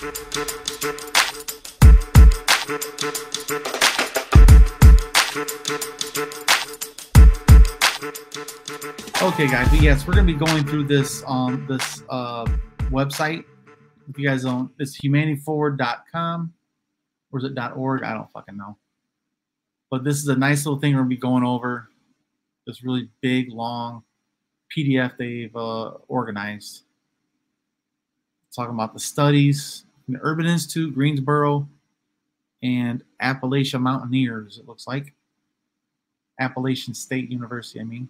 Okay, guys, but yes, we're gonna be going through this website. If you guys don't, it's humanityforward.com, or is it .org? I don't fucking know. But this is a nice little thing we're gonna be going over. This really big, long PDF they've organized. Talking about the studies from the Urban Institute, Greensboro, and Appalachian Mountaineers, it looks like. Appalachian State University, I mean.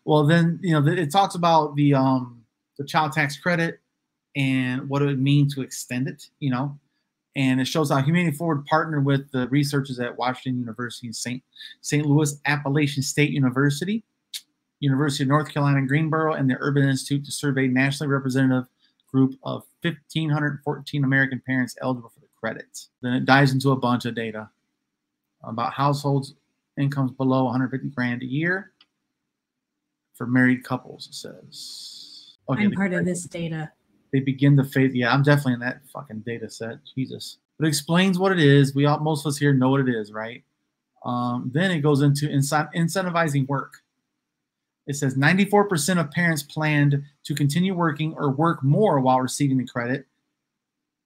Well, then, it talks about the child tax credit and what it would mean to extend it, and it shows how Humanity Forward partnered with the researchers at Washington University and St. Louis Appalachian State University, University of North Carolina, Greensboro, and the Urban Institute to survey a nationally representative group of 1,514 American parents eligible for the credits. Then it dives into a bunch of data about households' incomes below 150 grand a year for married couples, it says. Okay, I'm part of this data. They begin to phase. Yeah, I'm definitely in that fucking data set. Jesus. But it explains what it is. Most of us here know what it is, right? Then it goes into incentivizing work. It says 94% of parents planned to continue working or work more while receiving the credit.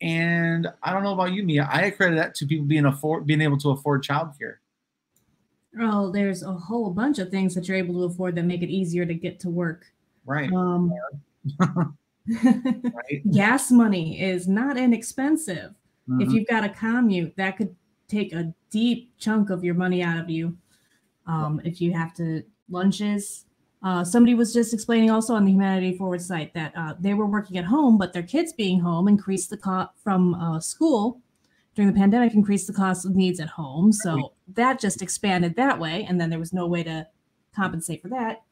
And I don't know about you, Mia. I accredit that to people being able to afford childcare. Oh, there's a whole bunch of things that you're able to afford that make it easier to get to work. Right. Right. Gas money is not inexpensive. Mm-hmm. If you've got a commute, that could take a deep chunk of your money out of you. If you have to lunches. Somebody was just explaining also on the Humanity Forward site that they were working at home, but their kids being home increased the cost from school during the pandemic, increased the cost of needs at home. So that just expanded that way. And then there was no way to compensate for that.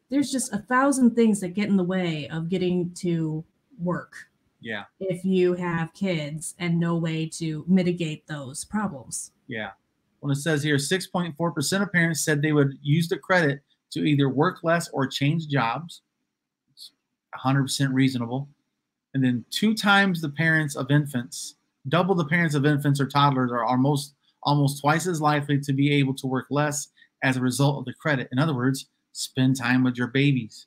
There's just 1,000 things that get in the way of getting to work. Yeah. If you have kids and no way to mitigate those problems. Yeah. Well, it says here, 6.4% of parents said they would use the credit to either work less or change jobs. It's 100% reasonable. And then double the parents of infants or toddlers are almost twice as likely to be able to work less as a result of the credit. In other words, spend time with your babies.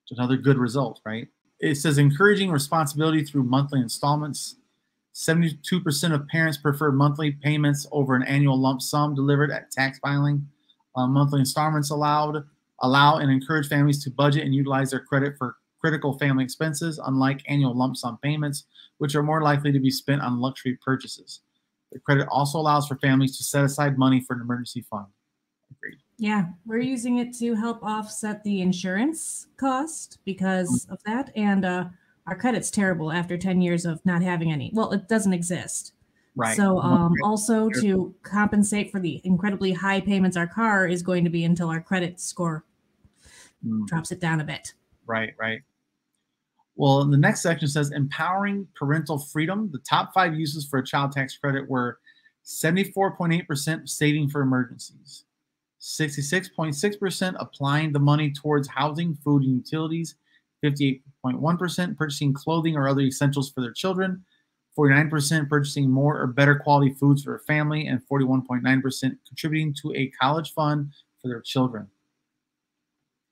It's another good result, right? It says encouraging responsibility through monthly installments. 72% of parents prefer monthly payments over an annual lump sum delivered at tax filing. Monthly installments allow and encourage families to budget and utilize their credit for critical family expenses, unlike annual lump sum payments, which are more likely to be spent on luxury purchases. The credit also allows for families to set aside money for an emergency fund. Agreed. Yeah, we're using it to help offset the insurance cost because of that. And our credit's terrible after 10 years of not having any. Well, it doesn't exist. Right. So also to compensate for the incredibly high payments our car is going to be until our credit score drops it down a bit. Right. Well, the next section says empowering parental freedom. The top 5 uses for a child tax credit were 74.8% saving for emergencies, 66.6% applying the money towards housing, food, and utilities, 58.1% purchasing clothing or other essentials for their children, 49% purchasing more or better quality foods for their family, and 41.9% contributing to a college fund for their children.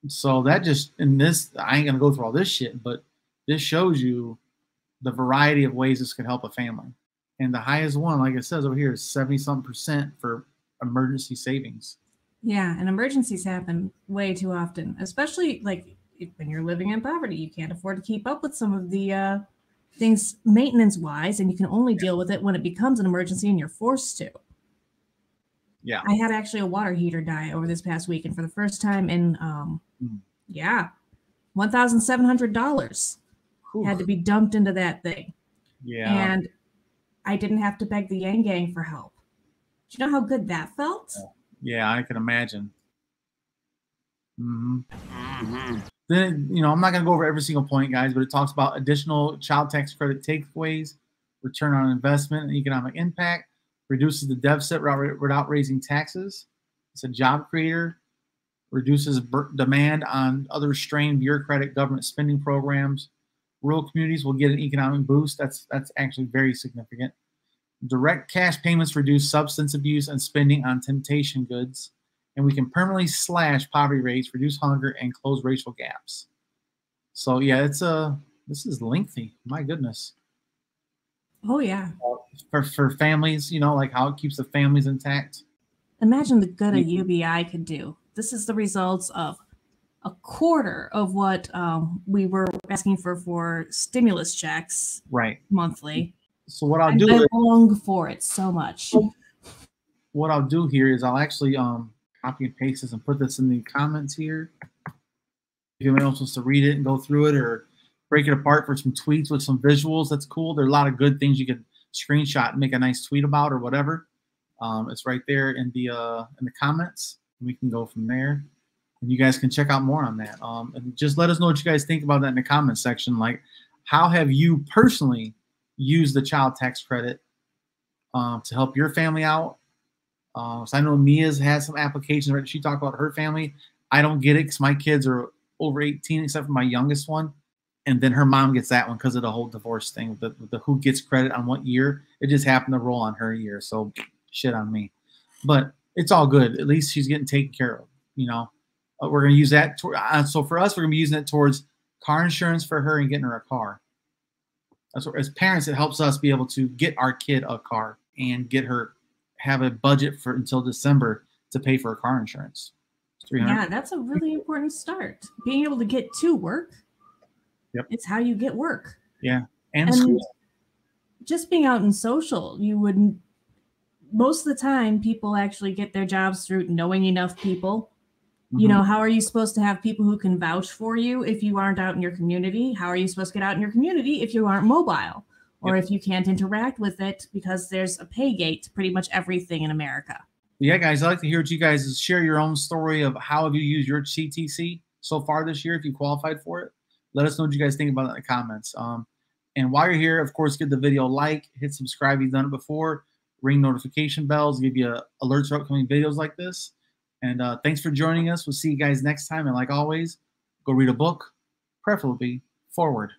So that just, in this, I ain't going to go through all this shit, but this shows you the variety of ways this could help a family. And the highest one, like it says over here, is 70-something% for emergency savings. Yeah, and emergencies happen way too often, especially like when you're living in poverty. You can't afford to keep up with some of the things maintenance-wise, and you can only deal with it when it becomes an emergency and you're forced to. Yeah. I had actually a water heater die over this past week, and for the first time in, $1,700 had to be dumped into that thing. Yeah. And I didn't have to beg the Yang Gang for help. Do you know how good that felt? Yeah, I can imagine. Then, I'm not going to go over every single point, guys, but it talks about additional child tax credit takeaways, return on investment and economic impact, reduces the deficit without raising taxes. It's a job creator, reduces demand on other strained bureaucratic government spending programs, Rural communities will get an economic boost. That's actually very significant. Direct cash payments reduce substance abuse and spending on temptation goods. And we can permanently slash poverty rates, reduce hunger, and close racial gaps. So yeah, this is lengthy. My goodness. Oh yeah. For families, you know, like how it keeps the families intact. Imagine the good a UBI could do. This is the results of a quarter of what we were asking for stimulus checks monthly. So what I'll do, I long for it so much. What I'll do here is I'll actually copy and paste this and put this in the comments here. If anyone else wants to read it and go through it or break it apart for some tweets with some visuals, that's cool. There are a lot of good things you could screenshot and make a nice tweet about or whatever. It's right there in the comments. We can go from there. And you guys can check out more on that. And just let us know what you guys think about that in the comments section. Like, how have you personally used the child tax credit to help your family out? So I know Mia's had some applications. Right? She talked about her family. I don't get it because my kids are over 18, except for my youngest one. And then her mom gets that one because of the whole divorce thing with the who gets credit on what year. It just happened to roll on her year. So shit on me. But it's all good. At least she's getting taken care of, you know. We're going to use that. So for us, we're going to be using it towards car insurance for her and getting her a car. That's what, as parents, it helps us be able to get our kid a car and get her, have a budget for until December to pay for her car insurance. Yeah, that's a really important start. Being able to get to work. Yep. It's how you get work. Yeah. And school. Just being out in social, you wouldn't. Most of the time, people actually get their jobs through knowing enough people. You know, how are you supposed to have people who can vouch for you if you aren't out in your community? How are you supposed to get out in your community if you aren't mobile or if you can't interact with it because there's a pay gate to pretty much everything in America? Yeah, guys, I'd like to hear what you guys share your own story of how have you used your CTC so far this year if you qualified for it. Let us know what you guys think about it in the comments. And while you're here, of course, give the video a like, hit subscribe if you've done it before, ring notification bells, give you alerts for upcoming videos like this. And thanks for joining us. We'll see you guys next time. And like always, go read a book, preferably forward.